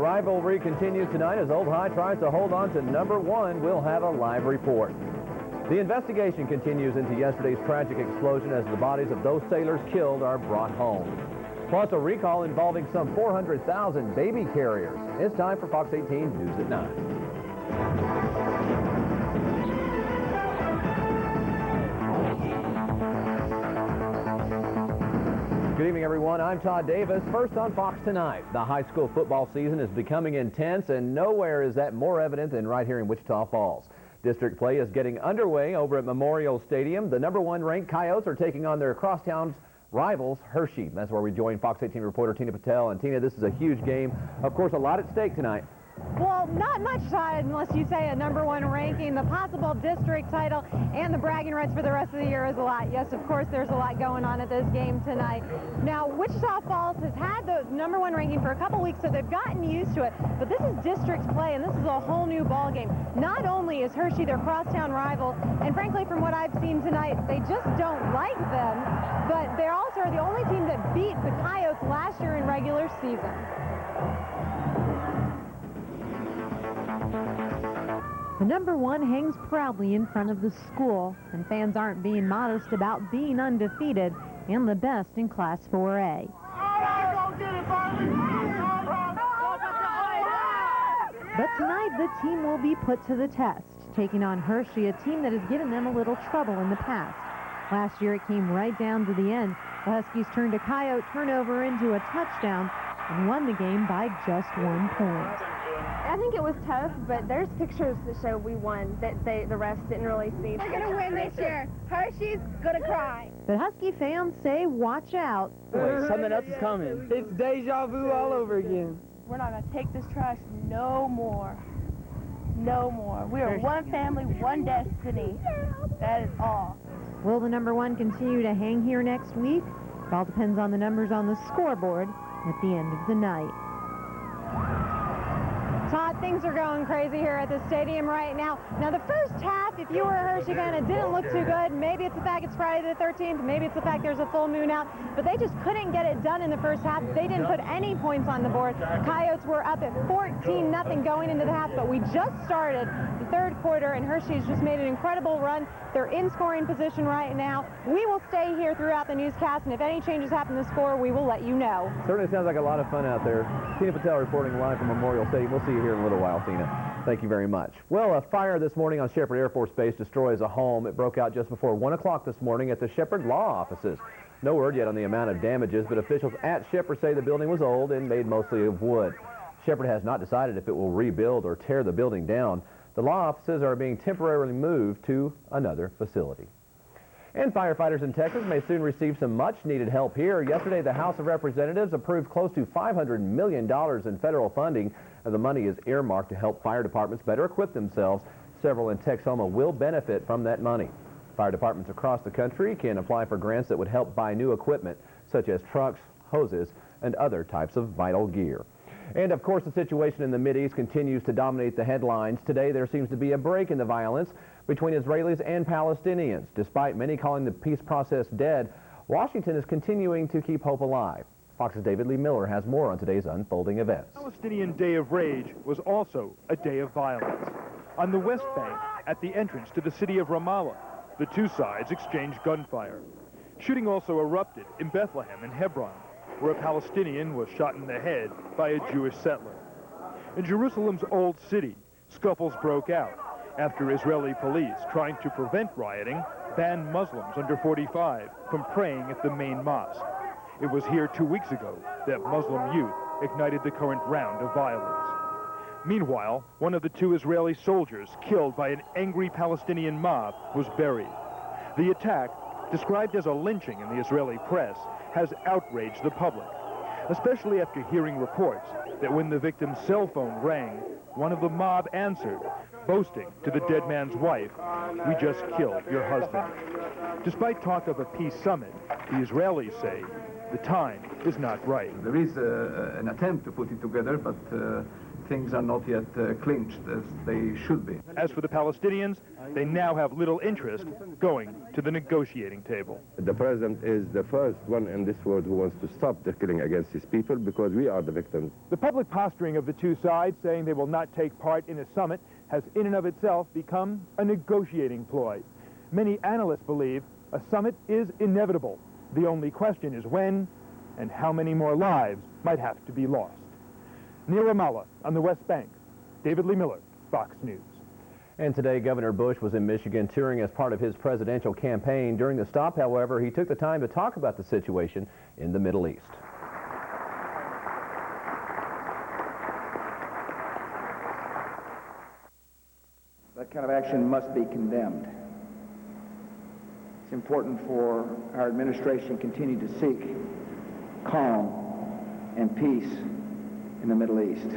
rivalry continues tonight as Old High tries to hold on to number 1. We'll have a live report. The investigation continues into yesterday's tragic explosion as the bodies of those sailors killed are brought home. Plus, a recall involving some 400,000 baby carriers. It's time for Fox 18 News at 9. Good evening, everyone. I'm Todd Davis. First on Fox tonight, the high school football season is becoming intense, and nowhere is that more evident than right here in Wichita Falls. District play is getting underway over at Memorial Stadium. The number 1 ranked Coyotes are taking on their crosstown rivals, Hershey. That's where we join Fox 18 reporter Tina Patel. And Tina, this is a huge game. Of course, a lot at stake tonight. Well, not much, Todd, unless you say a number 1 ranking, the possible district title, and the bragging rights for the rest of the year is a lot. Yes, of course, there's a lot going on at this game tonight. Now, Wichita Falls has had the number 1 ranking for a couple weeks, so they've gotten used to it. But this is district play, and this is a whole new ball game. Not only is Hershey their crosstown rival, and frankly, from what I've seen tonight, they just don't like them, but they also are the only team that beat the Coyotes last year in regular season. The number 1 hangs proudly in front of the school, and fans aren't being modest about being undefeated and the best in Class 4A. But tonight, the team will be put to the test, taking on Hershey, a team that has given them a little trouble in the past. Last year, it came right down to the end. The Huskies turned a Coyote turnover into a touchdown and won the game by just 1 point. I think it was tough, but there's pictures that show we won that the rest didn't really see. We're going to win this year. Hershey's going to cry. But Husky fans say watch out. Wait, something else is coming. It's deja vu all over again. We're not going to take this trash no more. No more. We are one family, one destiny. That is all. Will the number 1 continue to hang here next week? It all depends on the numbers on the scoreboard at the end of the night. Todd, things are going crazy here at the stadium right now. Now, the first half, if you were a Hershey fan, it didn't look too good. Maybe it's the fact it's Friday the 13th. Maybe it's the fact there's a full moon out. But they just couldn't get it done in the first half. They didn't put any points on the board. Coyotes were up at 14-0 going into the half, but we just started the third quarter, and Hershey's just made an incredible run. They're in scoring position right now. We will stay here throughout the newscast, and if any changes happen to the score, we will let you know. Certainly sounds like a lot of fun out there. Tina Patel reporting live from Memorial Stadium. We'll see you here in a little while, Tina. Thank you very much. Well, a fire this morning on Sheppard Air Force Base destroys a home. It broke out just before 1 o'clock this morning at the Sheppard Law Offices. No word yet on the amount of damages, but officials at Sheppard say the building was old and made mostly of wood. Sheppard has not decided if it will rebuild or tear the building down. The law offices are being temporarily moved to another facility. And firefighters in Texas may soon receive some much-needed help here. Yesterday, the House of Representatives approved close to $500 million in federal funding, and the money is earmarked to help fire departments better equip themselves. Several in Texoma will benefit from that money. Fire departments across the country can apply for grants that would help buy new equipment, such as trucks, hoses, and other types of vital gear. And, of course, the situation in the Mideast continues to dominate the headlines. Today, there seems to be a break in the violence between Israelis and Palestinians. Despite many calling the peace process dead, Washington is continuing to keep hope alive. Fox's David Lee Miller has more on today's unfolding events. Palestinian Day of Rage was also a day of violence. On the West Bank, at the entrance to the city of Ramallah, the two sides exchanged gunfire. Shooting also erupted in Bethlehem and Hebron, where a Palestinian was shot in the head by a Jewish settler. In Jerusalem's Old City, scuffles broke out after Israeli police, trying to prevent rioting, banned Muslims under 45 from praying at the main mosque. It was here 2 weeks ago that Muslim youth ignited the current round of violence. Meanwhile, one of the 2 Israeli soldiers killed by an angry Palestinian mob was buried. The attack, described as a lynching in the Israeli press, has outraged the public, especially after hearing reports that when the victim's cell phone rang, one of the mob answered, boasting to the dead man's wife, "We just killed your husband." Despite talk of a peace summit, the Israelis say the time is not right. There is an attempt to put it together, but things are not yet clinched as they should be. As for the Palestinians, they now have little interest going to the negotiating table. The president is the first one in this world who wants to stop the killing against his people because we are the victims. The public posturing of the two sides, saying they will not take part in a summit, has in and of itself become a negotiating ploy. Many analysts believe a summit is inevitable. The only question is when and how many more lives might have to be lost. Near Ramallah on the West Bank, David Lee Miller, Fox News. And today, Governor Bush was in Michigan touring as part of his presidential campaign. During the stop, however, he took the time to talk about the situation in the Middle East. That kind of action must be condemned. It's important for our administration to continue to seek calm and peace in the Middle East.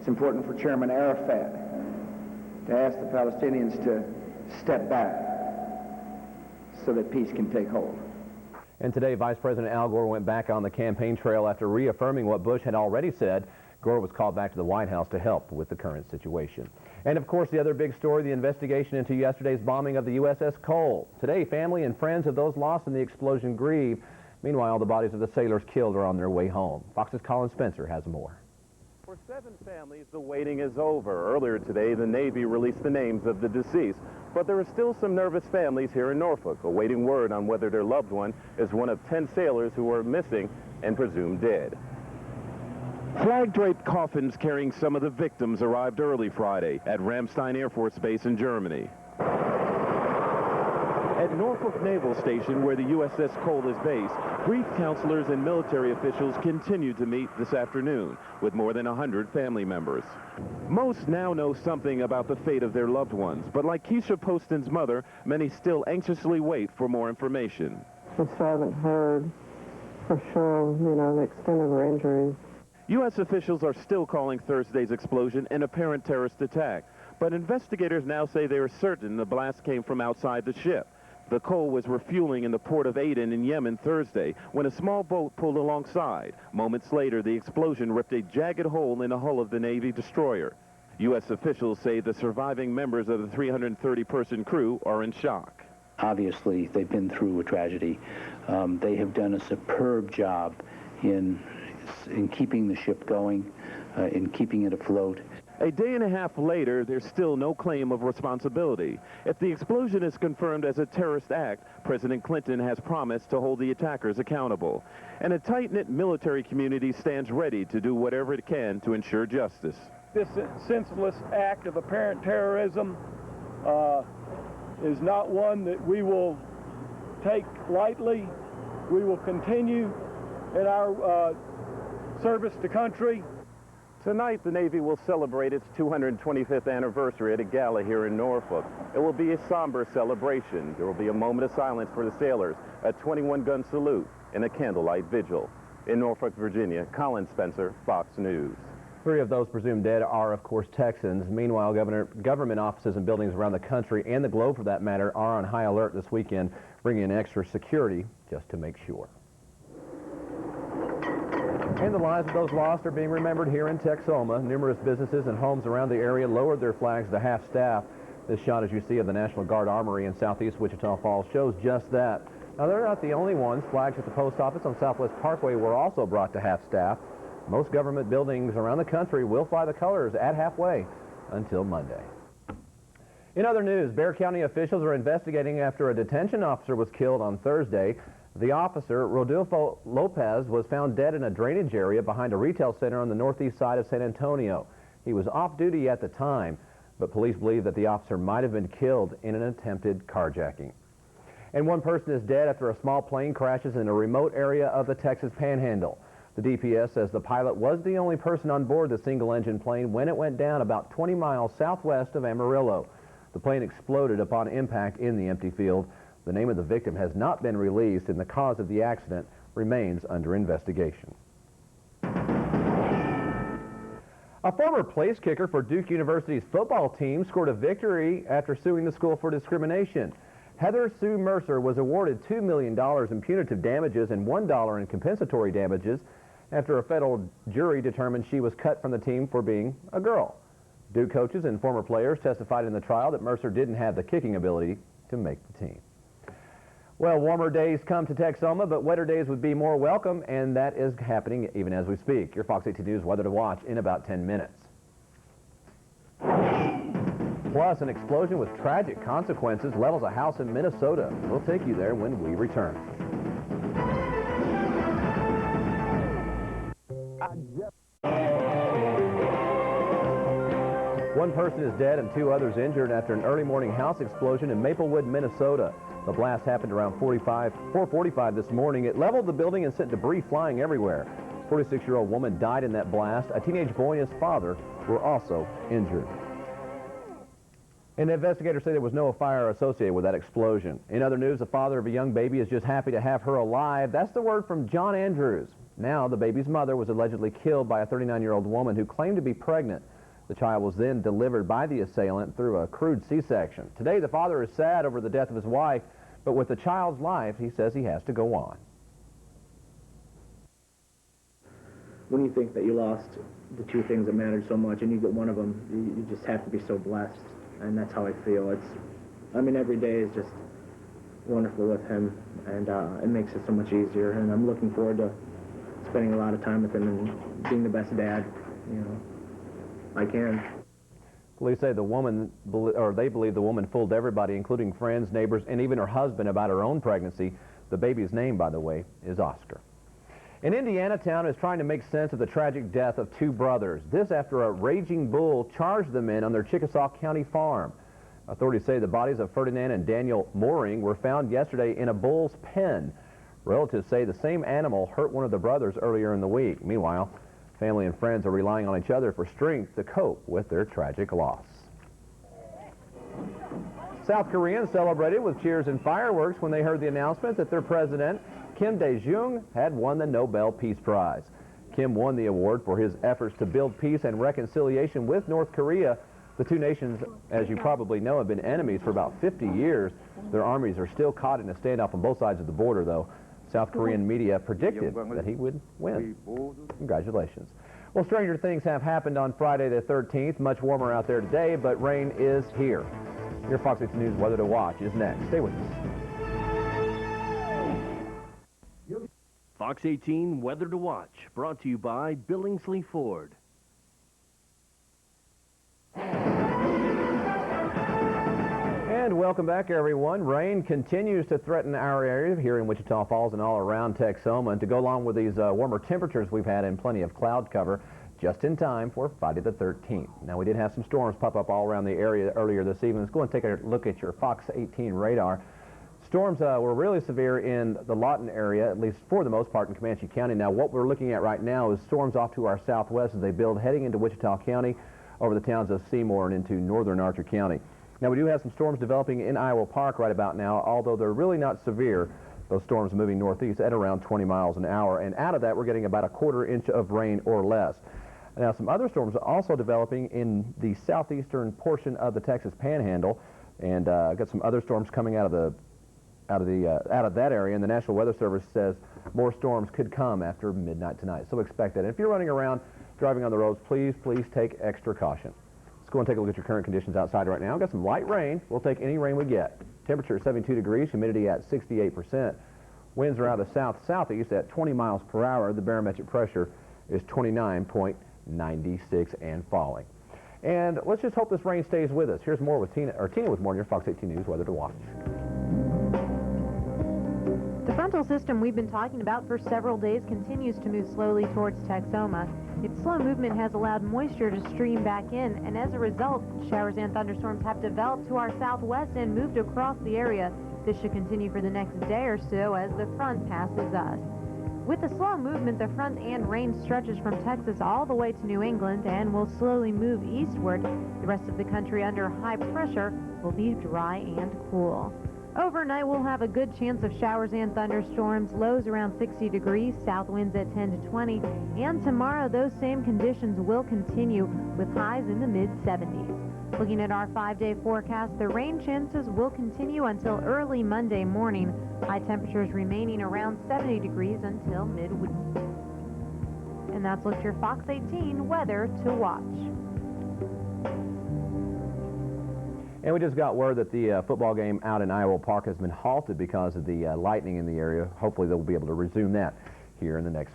It's important for Chairman Arafat to ask the Palestinians to step back so that peace can take hold. And today, Vice President Al Gore went back on the campaign trail after reaffirming what Bush had already said. Gore was called back to the White House to help with the current situation. And of course, the other big story, the investigation into yesterday's bombing of the USS Cole. Today, family and friends of those lost in the explosion grieve. Meanwhile, the bodies of the sailors killed are on their way home. Fox's Colin Spencer has more. For 7 families, the waiting is over. Earlier today, the Navy released the names of the deceased, but there are still some nervous families here in Norfolk awaiting word on whether their loved one is one of 10 sailors who are missing and presumed dead. Flag-draped coffins carrying some of the victims arrived early Friday at Ramstein Air Force Base in Germany. At Norfolk Naval Station, where the USS Cole is based, grief counselors and military officials continue to meet this afternoon with more than 100 family members. Most now know something about the fate of their loved ones, but like Keisha Poston's mother, many still anxiously wait for more information. We still haven't heard for sure, the extent of her injuries. U.S. officials are still calling Thursday's explosion an apparent terrorist attack, but investigators now say they are certain the blast came from outside the ship. The Cole was refueling in the port of Aden in Yemen Thursday when a small boat pulled alongside. Moments later, the explosion ripped a jagged hole in the hull of the Navy destroyer. U.S. officials say the surviving members of the 330-person crew are in shock. Obviously, they've been through a tragedy. They have done a superb job in keeping the ship going, in keeping it afloat. A day and a half later, there's still no claim of responsibility. If the explosion is confirmed as a terrorist act, President Clinton has promised to hold the attackers accountable. And a tight-knit military community stands ready to do whatever it can to ensure justice. This senseless act of apparent terrorism is not one that we will take lightly. We will continue in our service to country. Tonight, the Navy will celebrate its 225th anniversary at a gala here in Norfolk. It will be a somber celebration. There will be a moment of silence for the sailors, a 21-gun salute, and a candlelight vigil. In Norfolk, Virginia, Colin Spencer, Fox News. 3 of those presumed dead are, of course, Texans. Meanwhile, government offices and buildings around the country and the globe, for that matter, are on high alert this weekend, bringing in extra security just to make sure. And the lives of those lost are being remembered here in Texoma. Numerous businesses and homes around the area lowered their flags to half-staff. This shot, as you see, of the National Guard Armory in southeast Wichita Falls shows just that. Now, they're not the only ones. Flags at the post office on Southwest Parkway were also brought to half-staff. Most government buildings around the country will fly the colors at halfway until Monday. In other news, Bexar County officials are investigating after a detention officer was killed on Thursday. The officer, Rodolfo Lopez, was found dead in a drainage area behind a retail center on the northeast side of San Antonio. He was off duty at the time, but police believe that the officer might have been killed in an attempted carjacking. And 1 person is dead after a small plane crashes in a remote area of the Texas Panhandle. The DPS says the pilot was the only person on board the single-engine plane when it went down about 20 miles southwest of Amarillo. The plane exploded upon impact in the empty field. The name of the victim has not been released, and the cause of the accident remains under investigation. A former place kicker for Duke University's football team scored a victory after suing the school for discrimination. Heather Sue Mercer was awarded $2 million in punitive damages and $1 in compensatory damages. after a federal jury determined she was cut from the team for being a girl. Duke coaches and former players testified in the trial that Mercer didn't have the kicking ability to make the team. Well, warmer days come to Texoma, but wetter days would be more welcome, and that is happening even as we speak. Your Fox 18 News weather to watch in about 10 minutes. Plus, an explosion with tragic consequences levels a house in Minnesota. We'll take you there when we return. One person is dead and 2 others injured after an early morning house explosion in Maplewood, Minnesota. The blast happened around 4:45 this morning. It leveled the building and sent debris flying everywhere. A 46-year-old woman died in that blast. A teenage boy and his father were also injured. And investigators say there was no fire associated with that explosion. In other news, the father of a young baby is just happy to have her alive. That's the word from John Andrews. Now, the baby's mother was allegedly killed by a 39-year-old woman who claimed to be pregnant. The child was then delivered by the assailant through a crude C-section. Today, the father is sad over the death of his wife, but with the child's life, he says he has to go on. When you think that you lost the 2 things that mattered so much and you get one of them, you just have to be so blessed. And that's how I feel. Every day is just wonderful with him, and it makes it so much easier. And I'm looking forward to spending a lot of time with him and being the best dad, I can. Police say they believe the woman fooled everybody, including friends, neighbors, and even her husband about her own pregnancy. The baby's name, by the way, is Oscar. An Indiana town is trying to make sense of the tragic death of 2 brothers. This after a raging bull charged the men on their Chickasaw County farm. Authorities say the bodies of Ferdinand and Daniel Mooring were found yesterday in a bull's pen. Relatives say the same animal hurt one of the brothers earlier in the week. Meanwhile, family and friends are relying on each other for strength to cope with their tragic loss. South Koreans celebrated with cheers and fireworks when they heard the announcement that their president, Kim Dae-jung, had won the Nobel Peace Prize. Kim won the award for his efforts to build peace and reconciliation with North Korea. The 2 nations, as you probably know, have been enemies for about 50 years. Their armies are still caught in a standoff on both sides of the border, though. South Korean media predicted that he would win. Congratulations. Well, stranger things have happened on Friday the 13th. Much warmer out there today, but rain is here. Your Fox 18 News weather to watch is next. Stay with us. Fox 18 Weather to Watch, brought to you by Billingsley Ford. And welcome back, everyone. Rain continues to threaten our area here in Wichita Falls and all around Texoma. And to go along with these warmer temperatures we've had and plenty of cloud cover, just in time for Friday the 13th. Now, we did have some storms pop up all around the area earlier this evening. Let's go and take a look at your Fox 18 radar. Storms were really severe in the Lawton area, at least for the most part in Comanche County. Now, what we're looking at right now is storms off to our southwest as they build heading into Wichita County over the towns of Seymour and into northern Archer County. Now, we do have some storms developing in Iowa Park right about now, although they're really not severe. Those storms moving northeast at around 20 miles an hour. And out of that, we're getting about a 1/4 inch of rain or less. Now, some other storms are also developing in the southeastern portion of the Texas Panhandle, and got some other storms coming out of that area, and the National Weather Service says more storms could come after midnight tonight. So expect that. And if you're running around driving on the roads, please take extra caution. Let's go and take a look at your current conditions outside right now. We've got some light rain. We'll take any rain we get. Temperature 72 degrees, humidity at 68%. Winds are out of the south-southeast at 20 miles per hour. The barometric pressure is 29.96 and falling. And let's just hope this rain stays with us. Here's more with Tina with more on your Fox 18 News Weather to Watch. The frontal system we've been talking about for several days continues to move slowly towards Texoma. Its slow movement has allowed moisture to stream back in, and as a result, showers and thunderstorms have developed to our southwest and moved across the area. This should continue for the next day or so as the front passes us. With the slow movement, the front and rain stretches from Texas all the way to New England and will slowly move eastward. The rest of the country under high pressure will be dry and cool. Overnight, we'll have a good chance of showers and thunderstorms, lows around 60 degrees, south winds at 10 to 20, and tomorrow those same conditions will continue with highs in the mid-70s. Looking at our 5-day forecast, the rain chances will continue until early Monday morning, high temperatures remaining around 70 degrees until midweek. And that's what's your Fox 18 weather to watch. And we just got word that the football game out in Iowa Park has been halted because of the lightning in the area. Hopefully they'll be able to resume that here in the next